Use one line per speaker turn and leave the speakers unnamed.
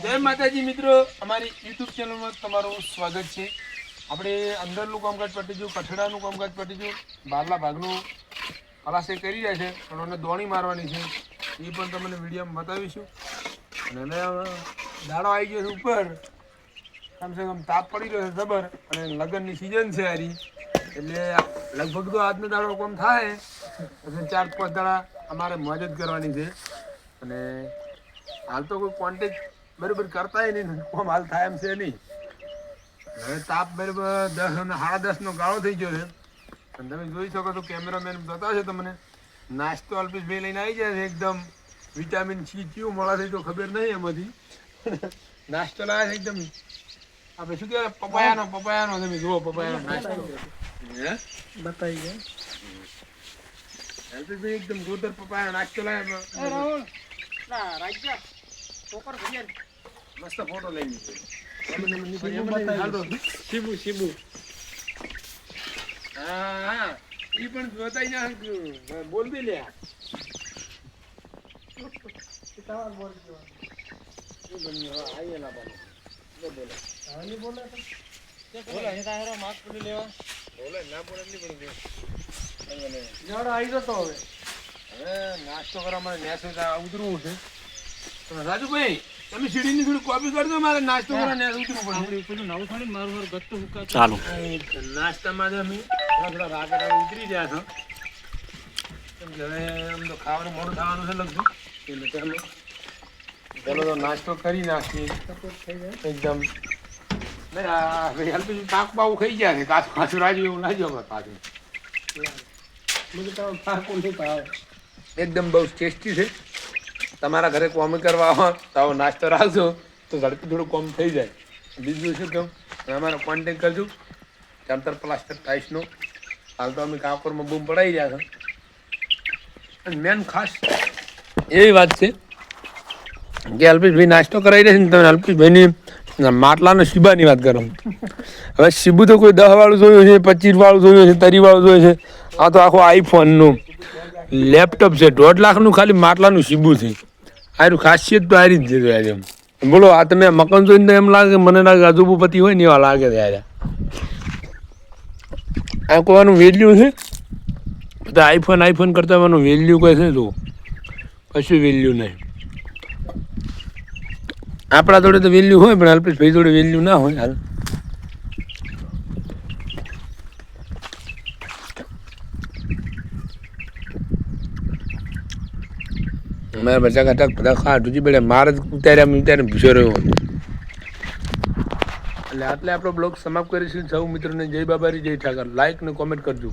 જય માતાજી મિત્રો, અમારી યુટ્યુબ ચેનલમાં તમારું સ્વાગત છે. આપણે અંદરનું કામકાજ પતી ગયું, કઠડાનું કામકાજ પતી ગયું, બહારના ભાગનું ખલાસે કરી રહ્યા છે, પણ એને દોણી મારવાની છે એ પણ તમને વિડીયોમાં બતાવીશું. અને એને દાડો આવી ગયો છે ઉપર, કમસે કમ તાપ પડી રહ્યો છે જબર, અને લગ્નની સિઝન છે હારી, એટલે લગભગ તો આજનો દાડો કોમ થાય એટલે 4-5 દાડા અમારે મોજ જ કરવાની છે. અને હાલ તો કોઈ કોન્ટેક્ટ બરાબર કરતા નહીં, કોમ હાલ થાય એમ છે નહીં. હવે તાપ બરાબર 10 અને 10:30નો ગાળો થઈ ગયો છે. અને તમે જોઈ શકો છો, કેમેરામેન બતાવશે તમને. નાસ્તો અલ્પેશભાઈ લઈને આવી જાય છે, એકદમ વિટામિન સી કયું મળે છે તો ખબર નહીં એમાંથી. નાસ્તો લાવે છે એકદમ, આપણે શું કહેવાય, પપાયાનો તમે જુઓ, પપાયાનો નાસ્તો બતાવી ગયા. અલ્પેશભાઈ એકદમ જોરદાર પપાયાનો નાસ્તો લાવે. મસ્ત ફોટો લઈ લીધો. શીબુ હા ઈ પણ બતાઈ જા, બોલ દે લે. નાસ્તો કરવા મારે નેસો ઉતરવું છે. રાજુભાઈ, તમે સીડીની થોડી કોપી કરજો, મારે નાસ્તો કરવા નેસ ઉતરવું પડે. ચાલો, નાસ્તામાં અમે થોડા રાગડા ઉતરી ગયા છો, કેમ કે હવે આમ તો ખાવાનું મોડું થવાનું છે લગભગ, એટલે ચાલો તો નાસ્તો કરી નાખીએ એકદમ. ભાઈ હલ્પી પાક બાવું ખાઈ ગયા છે, કાચું રાજુ એવું લાગ્યો પાછું. એકદમ બહુ ટેસ્ટી છે. તમારા ઘરે કોમ કરવા આવો તો આવો નાસ્તો રાખજો તો ઝડપી થોડું કોમ થઈ જાય. બીજું શું કહું, અમારો કોન્ટેક્ટ કરજો. ચણતર પ્લાસ્ટર ટાઈસનો હાલ તો અમે કાપડમાં બૂમ પડાવી રહ્યા છે. અને મેન ખાસ એવી વાત છે કે અલ્પેશભાઈ નાસ્તો કરાવી રહ્યા છે ને, તમે અલ્પેશભાઈની માટલાનો શીબાની વાત કરો. હવે શીબુ તો કોઈ 10 વાળું જોયું છે, 25 વાળું જોયું છે, 30 વાળું જોયું છે. આ તો આખો આઈફોનનું લેપટોપ છે. 1.5 લાખનું ખાલી માટલાનું શીબુ છે. આનું ખાસિયત તો આરી જ છે. એમ બોલો, આ તમે મકાન જોઈને એમ લાગે, મને લાગે અજુબુપતિ હોય ને એવા લાગે છે. આ કોઈનું વેલ્યુ છે તો આઈફોન કરતાં એનું વેલ્યુ કોઈ છે તો કશું વેલ્યુ નહીં. આપણા જોડે તો વેલ્યુ હોય, પણ અલ્પેશભાઈ જોડે વેલ્યુ ના હોય. હાલ મારા બચ્ચા કાંટા બધા ખાટું જ પડે, મારે જ ઉતાર્યા ભીસો રહ્યો. એટલે આટલે આપણો બ્લોગ સમાપ્ત કરીશું. સૌ મિત્રોને જય બાબારી, જય ઠાકર. લાઈક ને કોમેન્ટ કરજો.